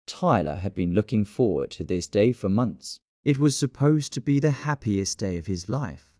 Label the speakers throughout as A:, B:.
A: Tyler had been looking forward to this day for months. It was supposed to be the happiest day of his life.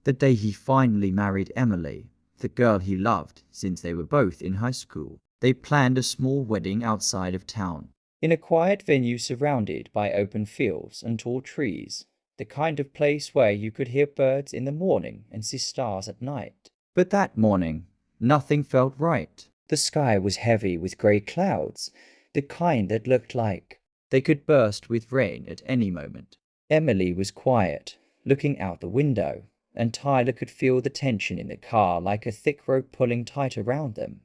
A: The day he finally married Emily, the girl he loved since they were both in high school. They planned a small wedding outside of town, in a quiet venue surrounded by open fields and tall trees, the kind of place where you could hear birds in the morning and see stars at night. But that morning, nothing felt right. The sky was heavy with grey clouds, the kind that looked like they could burst with rain at any moment. Emily was quiet, looking out the window, and Tyler could feel the tension in the car like a thick rope pulling tight around them.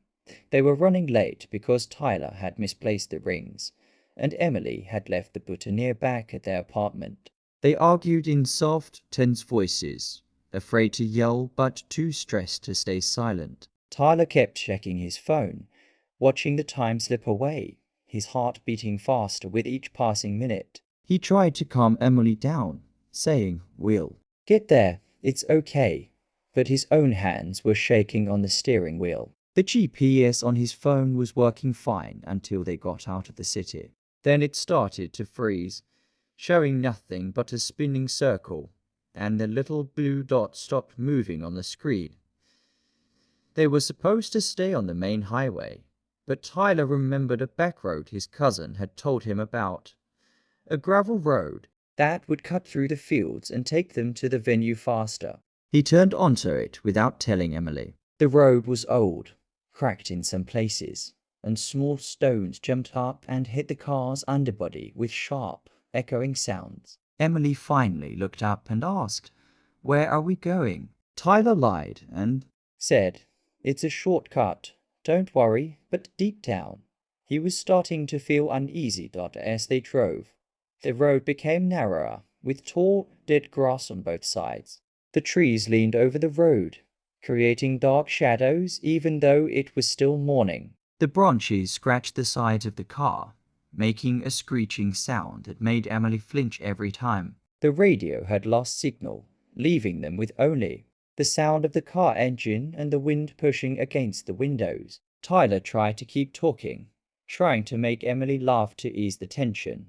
A: They were running late because Tyler had misplaced the rings, and Emily had left the boutonniere back at their apartment. They argued in soft, tense voices, afraid to yell but too stressed to stay silent. Tyler kept checking his phone, watching the time slip away, his heart beating faster with each passing minute. He tried to calm Emily down, saying, "We'll get there, it's okay," but his own hands were shaking on the steering wheel. The GPS on his phone was working fine until they got out of the city. Then it started to freeze, showing nothing but a spinning circle, and the little blue dot stopped moving on the screen. They were supposed to stay on the main highway, but Tyler remembered a back road his cousin had told him about. A gravel road that would cut through the fields and take them to the venue faster. He turned onto it without telling Emily. The road was old, cracked in some places, and small stones jumped up and hit the car's underbody with sharp, echoing sounds. Emily finally looked up and asked, "Where are we going?" Tyler lied and said, "It's a shortcut. Don't worry, but deep down." He was starting to feel uneasy as they drove. The road became narrower, with tall, dead grass on both sides. The trees leaned over the road, creating dark shadows even though it was still morning. The branches scratched the sides of the car, making a screeching sound that made Emily flinch every time. The radio had lost signal, leaving them with only the sound of the car engine and the wind pushing against the windows. Tyler tried to keep talking, trying to make Emily laugh to ease the tension.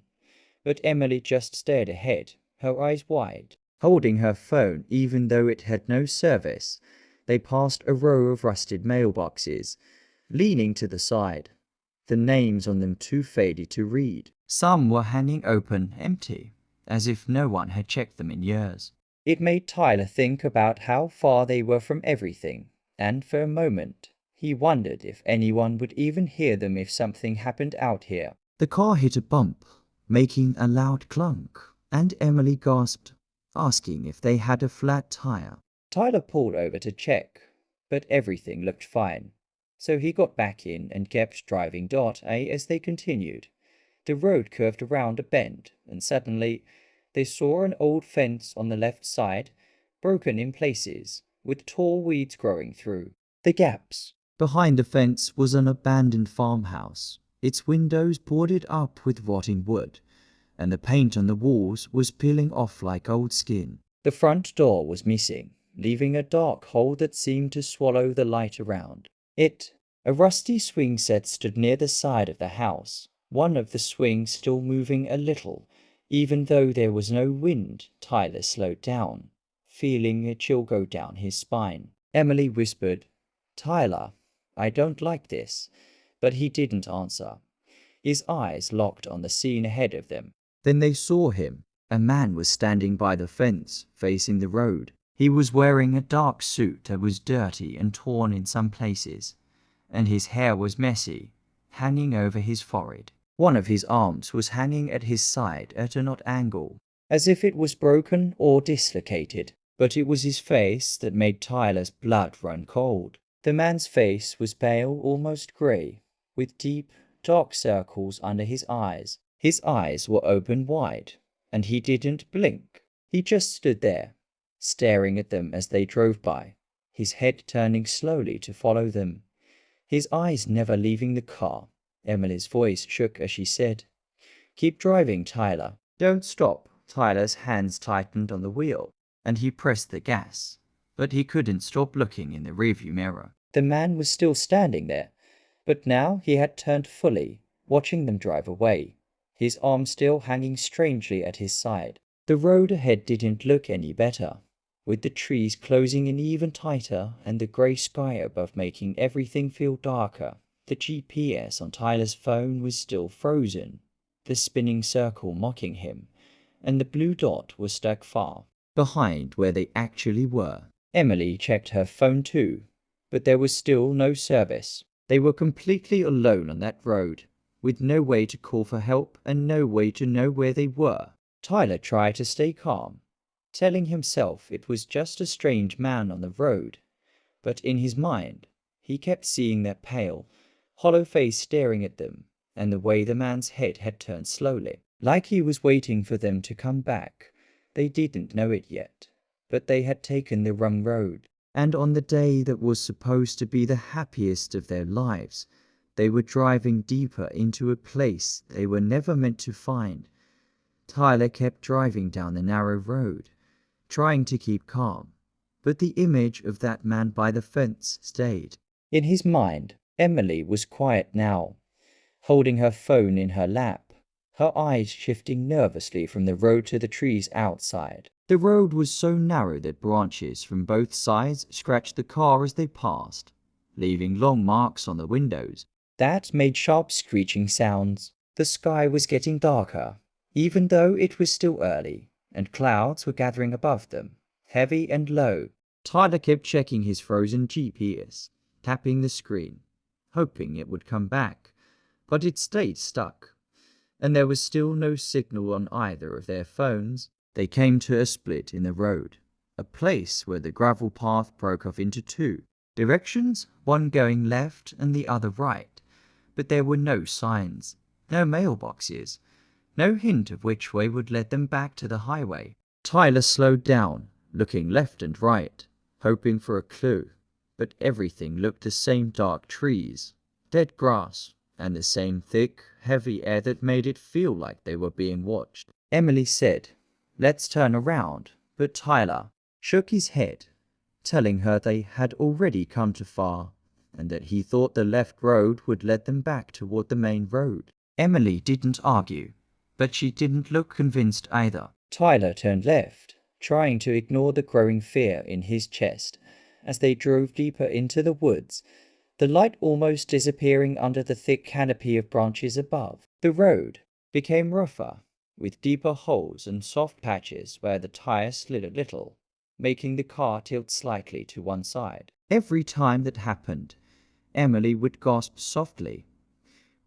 A: But Emily just stared ahead, her eyes wide, holding her phone even though it had no service. They passed a row of rusted mailboxes, leaning to the side, the names on them too faded to read. Some were hanging open, empty, as if no one had checked them in years. It made Tyler think about how far they were from everything, and for a moment, he wondered if anyone would even hear them if something happened out here. The car hit a bump, making a loud clunk, and Emily gasped, asking if they had a flat tire. Tyler pulled over to check, but everything looked fine. So he got back in and kept driving. As they continued, the road curved around a bend, and suddenly they saw an old fence on the left side, broken in places, with tall weeds growing through the gaps. Behind the fence was an abandoned farmhouse, its windows boarded up with rotting wood, and the paint on the walls was peeling off like old skin. The front door was missing, leaving a dark hole that seemed to swallow the light around it. A rusty swing set stood near the side of the house, one of the swings still moving a little, even though there was no wind. Tyler slowed down, feeling a chill go down his spine. Emily whispered, "Tyler, I don't like this," but he didn't answer. His eyes locked on the scene ahead of them. Then they saw him. A man was standing by the fence, facing the road. He was wearing a dark suit that was dirty and torn in some places, and his hair was messy, hanging over his forehead. One of his arms was hanging at his side at an odd angle, as if it was broken or dislocated. But it was his face that made Tyler's blood run cold. The man's face was pale, almost grey, with deep, dark circles under his eyes. His eyes were open wide, and he didn't blink. He just stood there, staring at them as they drove by, his head turning slowly to follow them, his eyes never leaving the car. Emily's voice shook as she said, "Keep driving, Tyler. Don't stop." Tyler's hands tightened on the wheel, and he pressed the gas, but he couldn't stop looking in the rearview mirror. The man was still standing there, but now he had turned fully, watching them drive away. his arm still hanging strangely at his side. The road ahead didn't look any better, with the trees closing in even tighter and the grey sky above making everything feel darker. The GPS on Tyler's phone was still frozen, the spinning circle mocking him, and the blue dot was stuck far behind where they actually were. Emily checked her phone too, but there was still no service. They were completely alone on that road, with no way to call for help and no way to know where they were. Tyler tried to stay calm, telling himself it was just a strange man on the road, but in his mind, he kept seeing that pale, hollow face staring at them, and the way the man's head had turned slowly, like he was waiting for them to come back. They didn't know it yet, but they had taken the wrong road, and on the day that was supposed to be the happiest of their lives, they were driving deeper into a place they were never meant to find. Tyler kept driving down the narrow road, trying to keep calm, but the image of that man by the fence stayed. In his mind, Emily was quiet now, holding her phone in her lap, her eyes shifting nervously from the road to the trees outside. The road was so narrow that branches from both sides scratched the car as they passed, leaving long marks on the windows that made sharp screeching sounds. The sky was getting darker, even though it was still early, and clouds were gathering above them, heavy and low. Tyler kept checking his frozen GPS, tapping the screen, hoping it would come back, but it stayed stuck, and there was still no signal on either of their phones. They came to a split in the road, a place where the gravel path broke off into two directions, one going left and the other right, but there were no signs, no mailboxes, no hint of which way would lead them back to the highway. Tyler slowed down, looking left and right, hoping for a clue, but everything looked the same: dark trees, dead grass, and the same thick, heavy air that made it feel like they were being watched. Emily said, "Let's turn around," but Tyler shook his head, telling her they had already come too far, and that he thought the left road would lead them back toward the main road. Emily didn't argue, but she didn't look convinced either. Tyler turned left, trying to ignore the growing fear in his chest as they drove deeper into the woods, the light almost disappearing under the thick canopy of branches above. The road became rougher, with deeper holes and soft patches where the tires slid a little, making the car tilt slightly to one side. Every time that happened, Emily would gasp softly,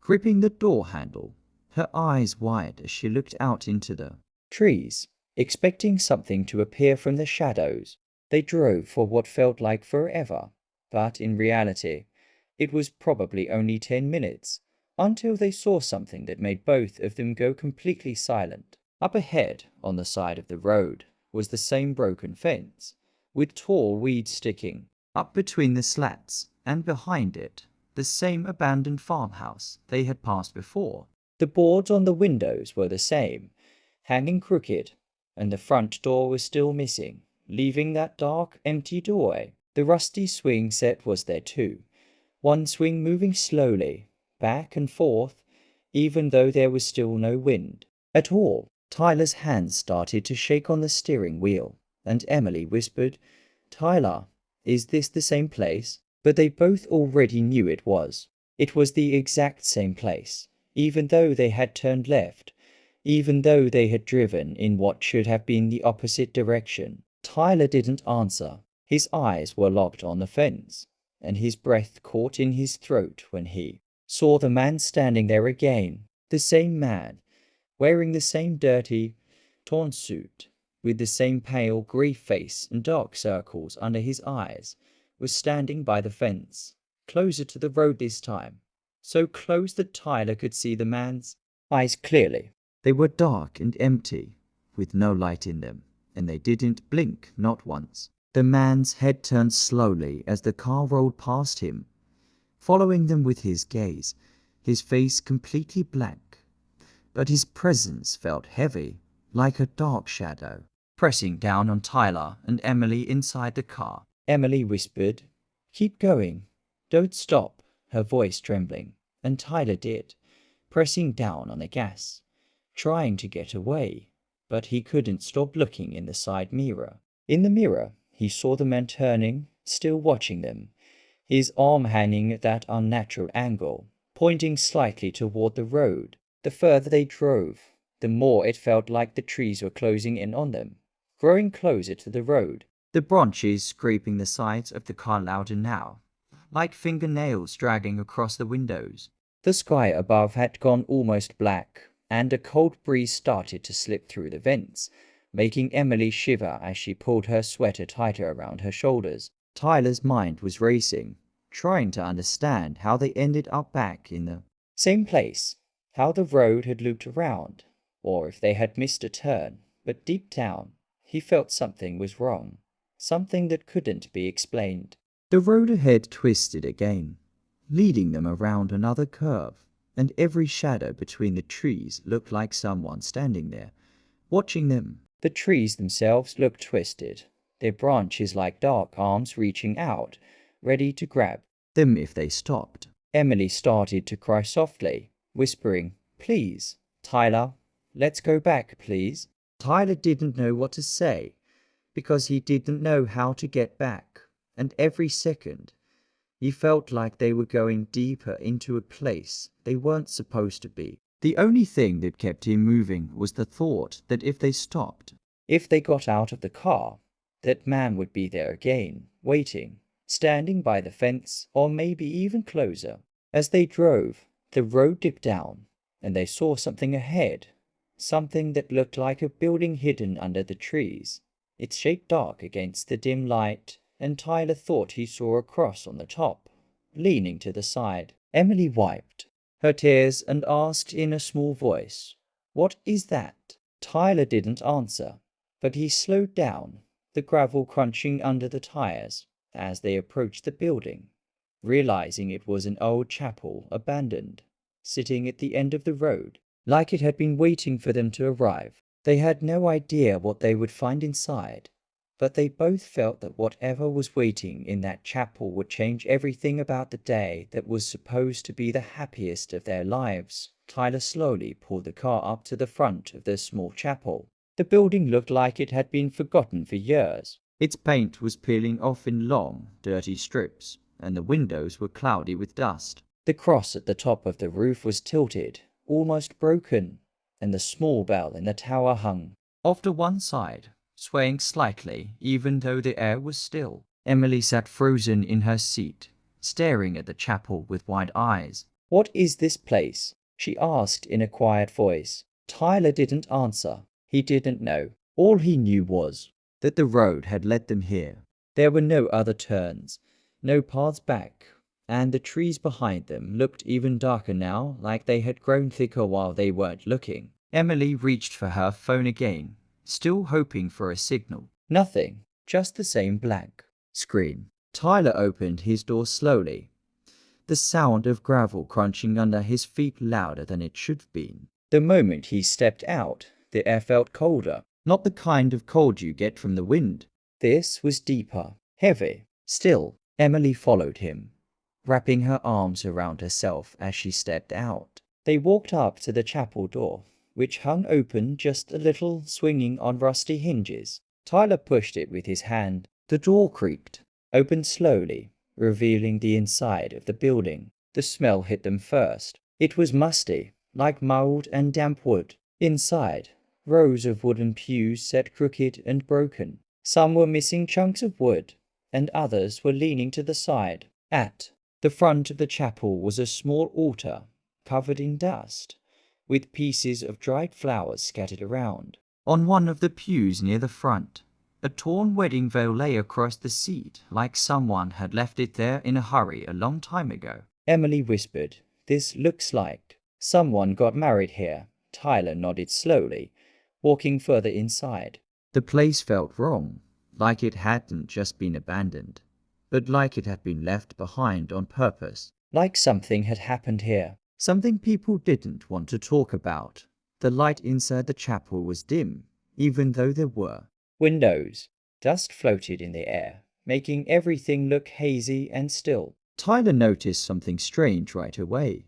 A: gripping the door handle, her eyes wide as she looked out into the trees, expecting something to appear from the shadows. They drove for what felt like forever, but in reality, it was probably only 10 minutes, until they saw something that made both of them go completely silent. Up ahead, on the side of the road, was the same broken fence, with tall weeds sticking up between the slats, and behind it, the same abandoned farmhouse they had passed before. The boards on the windows were the same, hanging crooked, and the front door was still missing, leaving that dark, empty doorway. The rusty swing set was there too, one swing moving slowly, back and forth, even though there was still no wind at all. Tyler's hands started to shake on the steering wheel, and Emily whispered, "Tyler, is this the same place?" But they both already knew it was. It was the exact same place, even though they had turned left, even though they had driven in what should have been the opposite direction. Tyler didn't answer. His eyes were locked on the fence, and his breath caught in his throat when he saw the man standing there again. The same man, wearing the same dirty, torn suit, with the same pale, grey face and dark circles under his eyes, was standing by the fence, closer to the road this time, so close that Tyler could see the man's eyes clearly. They were dark and empty, with no light in them, and they didn't blink, not once. The man's head turned slowly as the car rolled past him, following them with his gaze, his face completely blank. But his presence felt heavy, like a dark shadow, pressing down on Tyler and Emily inside the car. Emily whispered, "Keep going. Don't stop," her voice trembling, and Tyler did, pressing down on the gas. trying to get away, but he couldn't stop looking in the side mirror. In the mirror, he saw the man turning, still watching them, his arm hanging at that unnatural angle, pointing slightly toward the road. The further they drove, the more it felt like the trees were closing in on them, growing closer to the road. The branches scraping the sides of the car louder now, like fingernails dragging across the windows. The sky above had gone almost black, and a cold breeze started to slip through the vents, making Emily shiver as she pulled her sweater tighter around her shoulders. Tyler's mind was racing, trying to understand how they ended up back in the same place, how the road had looped around, or if they had missed a turn. But deep down, he felt something was wrong, something that couldn't be explained. The road ahead twisted again, leading them around another curve, and every shadow between the trees looked like someone standing there, watching them. The trees themselves looked twisted, their branches like dark arms reaching out, ready to grab them if they stopped. Emily started to cry softly, whispering, "Please, Tyler, let's go back, please." Tyler didn't know what to say, because he didn't know how to get back, and every second, he felt like they were going deeper into a place they weren't supposed to be. The only thing that kept him moving was the thought that if they stopped, if they got out of the car, that man would be there again, waiting, standing by the fence, or maybe even closer. As they drove, the road dipped down, and they saw something ahead, something that looked like a building hidden under the trees, its shape dark against the dim light, and Tyler thought he saw a cross on the top, leaning to the side. Emily wiped her tears and asked in a small voice, "What is that?" Tyler didn't answer, but he slowed down, the gravel crunching under the tires as they approached the building, realizing it was an old chapel, abandoned, sitting at the end of the road, like it had been waiting for them to arrive. They had no idea what they would find inside, but they both felt that whatever was waiting in that chapel would change everything about the day that was supposed to be the happiest of their lives. Tyler slowly pulled the car up to the front of the small chapel. The building looked like it had been forgotten for years. Its paint was peeling off in long, dirty strips, and the windows were cloudy with dust. The cross at the top of the roof was tilted, almost broken, and the small bell in the tower hung off to one side, swaying slightly even though the air was still. Emily sat frozen in her seat, staring at the chapel with wide eyes. "What is this place?" she asked in a quiet voice. Tyler didn't answer. He didn't know. All he knew was that the road had led them here. There were no other turns, no paths back, and the trees behind them looked even darker now, like they had grown thicker while they weren't looking. Emily reached for her phone again, still hoping for a signal. Nothing, just the same blank screen. Tyler opened his door slowly, the sound of gravel crunching under his feet louder than it should have been. The moment he stepped out, the air felt colder, not the kind of cold you get from the wind. This was deeper, heavy. Still, Emily followed him, wrapping her arms around herself as she stepped out. They walked up to the chapel door, which hung open just a little, swinging on rusty hinges. Tyler pushed it with his hand. The door creaked, opened slowly, revealing the inside of the building. The smell hit them first. It was musty, like mold and damp wood. Inside, rows of wooden pews sat crooked and broken. Some were missing chunks of wood, and others were leaning to the side. At the front of the chapel was a small altar, covered in dust, with pieces of dried flowers scattered around. On one of the pews near the front, a torn wedding veil lay across the seat, like someone had left it there in a hurry a long time ago. Emily whispered, "This looks like someone got married here." Tyler nodded slowly, walking further inside. The place felt wrong, like it hadn't just been abandoned, but like it had been left behind on purpose. Like something had happened here, something people didn't want to talk about. The light inside the chapel was dim, even though there were windows. Dust floated in the air, making everything look hazy and still. Tyler noticed something strange right away.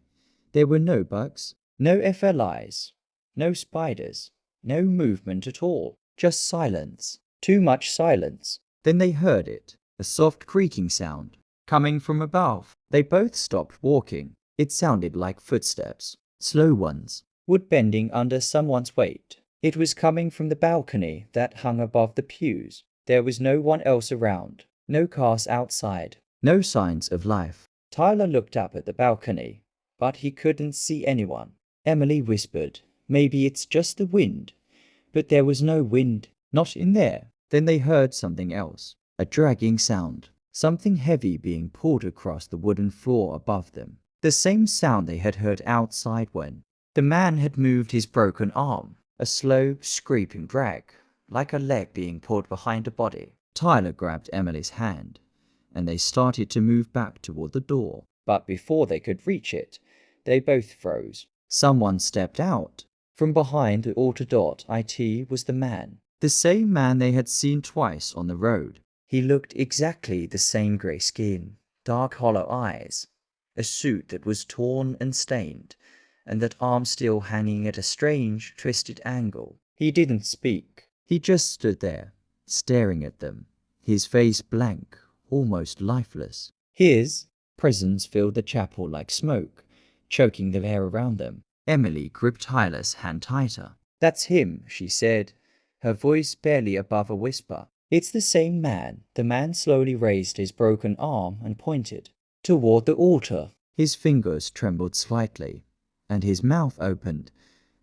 A: There were no bugs, no FLIs, No spiders. No movement at all. Just silence. Too much silence. Then they heard it. A soft creaking sound. Coming from above. They both stopped walking. It sounded like footsteps. Slow ones. Wood bending under someone's weight. It was coming from the balcony that hung above the pews. There was no one else around. No cars outside. No signs of life. Tyler looked up at the balcony, but he couldn't see anyone. Emily whispered, "Maybe it's just the wind." But there was no wind. Not in there. Then they heard something else. A dragging sound. Something heavy being pulled across the wooden floor above them. The same sound they had heard outside when the man had moved his broken arm. A slow, scraping drag, like a leg being pulled behind a body. Tyler grabbed Emily's hand, and they started to move back toward the door. But before they could reach it, they both froze. Someone stepped out. From behind the Auto.it was the man. The same man they had seen twice on the road. He looked exactly the same grey skin, dark hollow eyes, a suit that was torn and stained, and that arm still hanging at a strange, twisted angle. He didn't speak. He just stood there, staring at them, his face blank, almost lifeless. His presence filled the chapel like smoke, choking the air around them. Emily gripped Tyler's hand tighter. "That's him," she said, her voice barely above a whisper. "It's the same man." The man slowly raised his broken arm and pointed toward the altar. His fingers trembled slightly, and his mouth opened,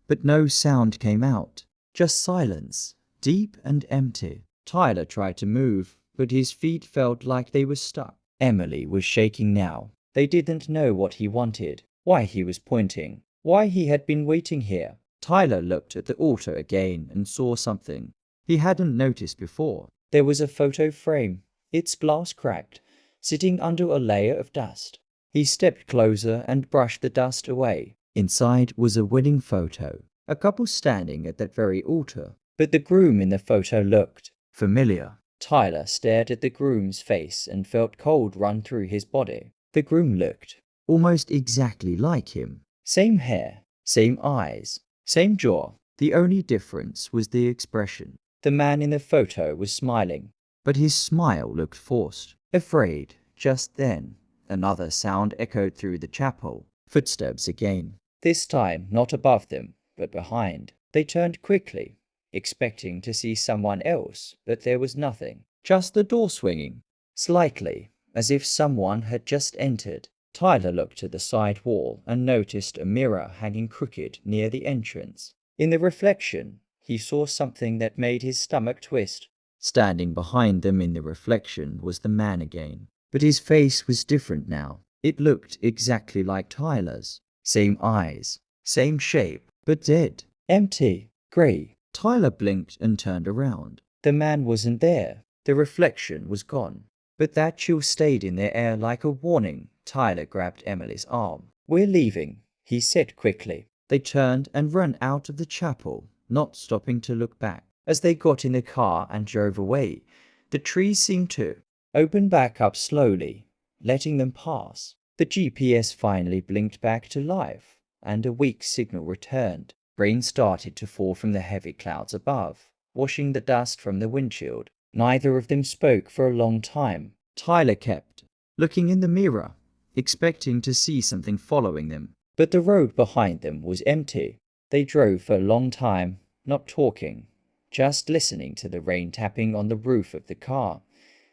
A: but no sound came out. Just silence, deep and empty. Tyler tried to move, but his feet felt like they were stuck. Emily was shaking now. They didn't know what he wanted, why he was pointing, why he had been waiting here. Tyler looked at the altar again and saw something he hadn't noticed before. There was a photo frame, its glass cracked, sitting under a layer of dust. He stepped closer and brushed the dust away. Inside was a wedding photo, a couple standing at that very altar. But the groom in the photo looked familiar. Tyler stared at the groom's face and felt cold run through his body. The groom looked almost exactly like him. Same hair, same eyes, same jaw. The only difference was the expression. The man in the photo was smiling, but his smile looked forced, afraid. Just then, another sound echoed through the chapel. Footsteps again. This time not above them, but behind. They turned quickly, expecting to see someone else, but there was nothing. Just the door swinging, slightly, as if someone had just entered. Tyler looked at the side wall and noticed a mirror hanging crooked near the entrance. In the reflection, he saw something that made his stomach twist. Standing behind them in the reflection was the man again. But his face was different now. It looked exactly like Tyler's. Same eyes, same shape, but dead. Empty. Grey. Tyler blinked and turned around. The man wasn't there. The reflection was gone. But that chill stayed in their air like a warning. Tyler grabbed Emily's arm. "We're leaving," he said quickly. They turned and ran out of the chapel, not stopping to look back. As they got in the car and drove away, the trees seemed to open back up slowly, letting them pass. The GPS finally blinked back to life, and a weak signal returned. Rain started to fall from the heavy clouds above, washing the dust from the windshield. Neither of them spoke for a long time. Tyler kept looking in the mirror, expecting to see something following them. But the road behind them was empty. They drove for a long time, not talking, just listening to the rain tapping on the roof of the car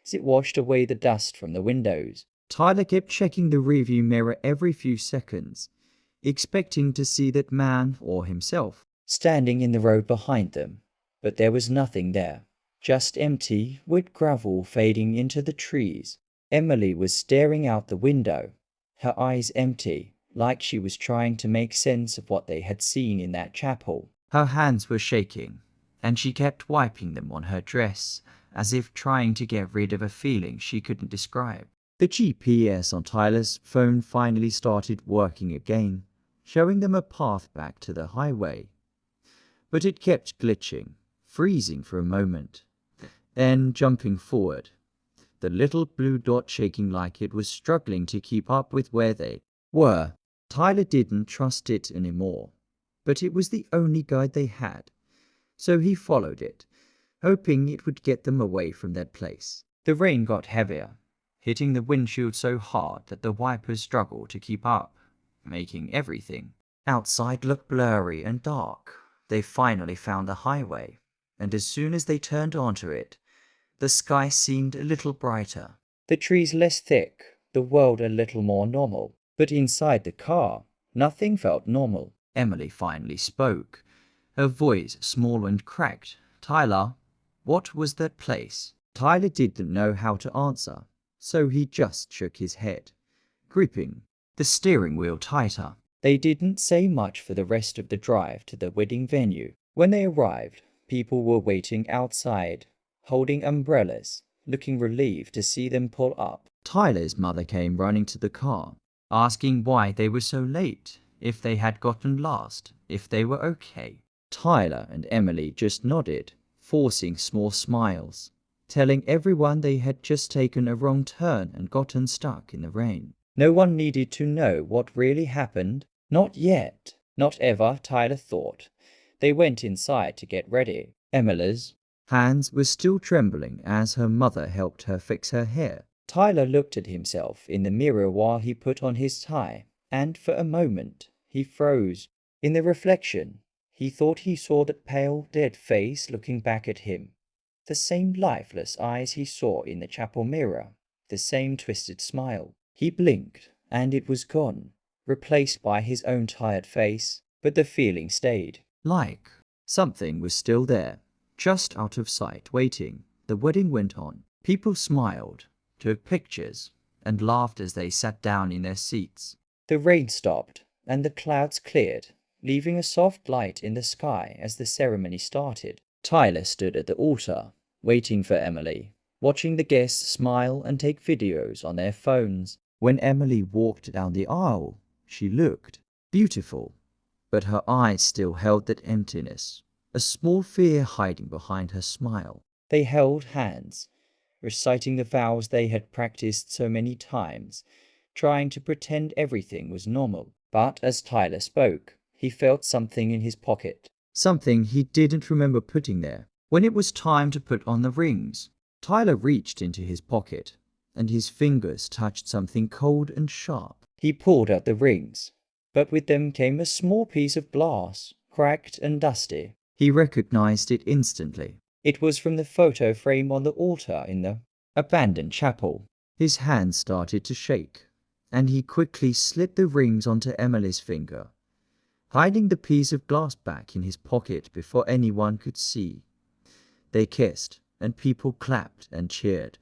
A: as it washed away the dust from the windows. Tyler kept checking the rearview mirror every few seconds, expecting to see that man or himself standing in the road behind them. But there was nothing there. Just empty, wet gravel fading into the trees. Emily was staring out the window, her eyes empty, like she was trying to make sense of what they had seen in that chapel. Her hands were shaking, and she kept wiping them on her dress, as if trying to get rid of a feeling she couldn't describe. The GPS on Tyler's phone finally started working again, showing them a path back to the highway. But it kept glitching, freezing for a moment, then jumping forward, the little blue dot shaking like it was struggling to keep up with where they were. Tyler didn't trust it anymore. but it was the only guide they had. So he followed it, hoping it would get them away from that place. The rain got heavier, hitting the windshield so hard that the wipers struggled to keep up, making everything outside look blurry and dark. They finally found the highway, and as soon as they turned onto it, the sky seemed a little brighter. The trees less thick, the world a little more normal. But inside the car, nothing felt normal. Emily finally spoke, her voice small and cracked. "Tyler, what was that place?" Tyler didn't know how to answer, so he just shook his head, gripping the steering wheel tighter. They didn't say much for the rest of the drive to the wedding venue. When they arrived, people were waiting outside, holding umbrellas, looking relieved to see them pull up. Tyler's mother came running to the car, asking why they were so late, if they had gotten lost, if they were okay. Tyler and Emily just nodded, forcing small smiles, telling everyone they had just taken a wrong turn and gotten stuck in the rain. No one needed to know what really happened. Not yet. Not ever, Tyler thought. They went inside to get ready. Emily's hands were still trembling as her mother helped her fix her hair. Tyler looked at himself in the mirror while he put on his tie, and for a moment he froze. In the reflection, he thought he saw that pale, dead face looking back at him. The same lifeless eyes he saw in the chapel mirror, the same twisted smile. He blinked, and it was gone, replaced by his own tired face, but the feeling stayed. Like something was still there, just out of sight, waiting. The wedding went on. People smiled, took pictures, and laughed as they sat down in their seats. The rain stopped, and the clouds cleared, leaving a soft light in the sky as the ceremony started. Tyler stood at the altar, waiting for Emily, watching the guests smile and take videos on their phones. When Emily walked down the aisle, she looked beautiful, but her eyes still held that emptiness, a small fear hiding behind her smile. They held hands, reciting the vows they had practiced so many times, trying to pretend everything was normal. But as Tyler spoke, he felt something in his pocket, something he didn't remember putting there. When it was time to put on the rings, Tyler reached into his pocket, and his fingers touched something cold and sharp. He pulled out the rings, but with them came a small piece of glass, cracked and dusty. He recognized it instantly. It was from the photo frame on the altar in the abandoned chapel. His hands started to shake, and he quickly slid the rings onto Emily's finger, hiding the piece of glass back in his pocket before anyone could see. They kissed, and people clapped and cheered,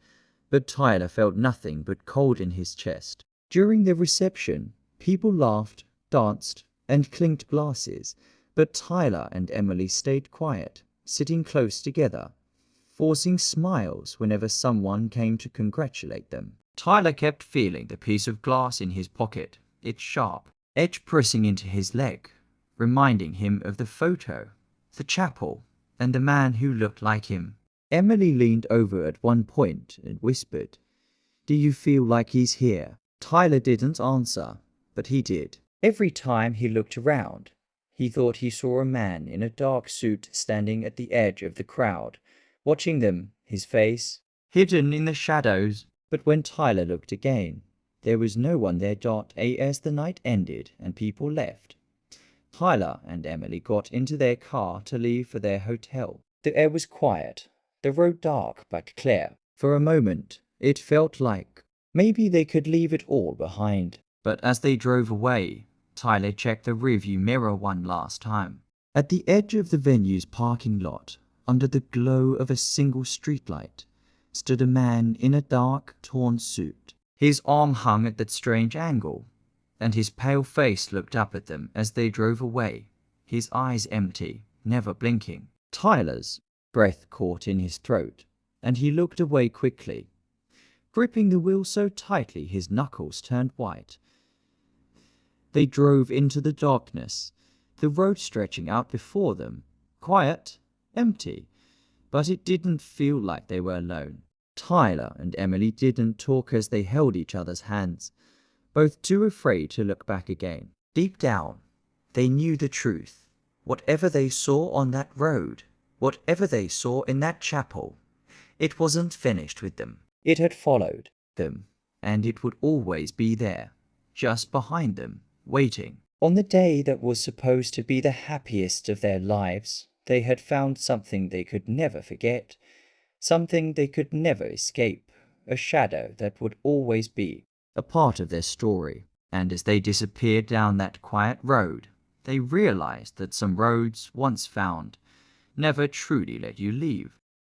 A: but Tyler felt nothing but cold in his chest. During the reception, people laughed, danced, and clinked glasses, but Tyler and Emily stayed quiet, sitting close together, forcing smiles whenever someone came to congratulate them. Tyler kept feeling the piece of glass in his pocket, its sharp edge pressing into his leg, reminding him of the photo, the chapel, and the man who looked like him. Emily leaned over at one point and whispered, "Do you feel like he's here?" Tyler didn't answer, but he did. Every time he looked around, he thought he saw a man in a dark suit standing at the edge of the crowd, watching them, his face hidden in the shadows. But when Tyler looked again, there was no one there. As the night ended and people left, Tyler and Emily got into their car to leave for their hotel. The air was quiet, the road dark but clear. For a moment, it felt like maybe they could leave it all behind. But as they drove away, Tyler checked the rearview mirror one last time. At the edge of the venue's parking lot, under the glow of a single streetlight, stood a man in a dark, torn suit. His arm hung at that strange angle, and his pale face looked up at them as they drove away, his eyes empty, never blinking. Tyler's breath caught in his throat, and he looked away quickly, gripping the wheel so tightly his knuckles turned white. They drove into the darkness, the road stretching out before them, quiet, empty, but it didn't feel like they were alone. Tyler and Emily didn't talk as they held each other's hands, both too afraid to look back again. Deep down, they knew the truth. Whatever they saw on that road, whatever they saw in that chapel, it wasn't finished with them. It had followed them, and it would always be there, just behind them, waiting. On the day that was supposed to be the happiest of their lives, they had found something they could never forget, something they could never escape, a shadow that would always be a part of their story. And as they disappeared down that quiet road, they realized that some roads, once found, never truly let you leave.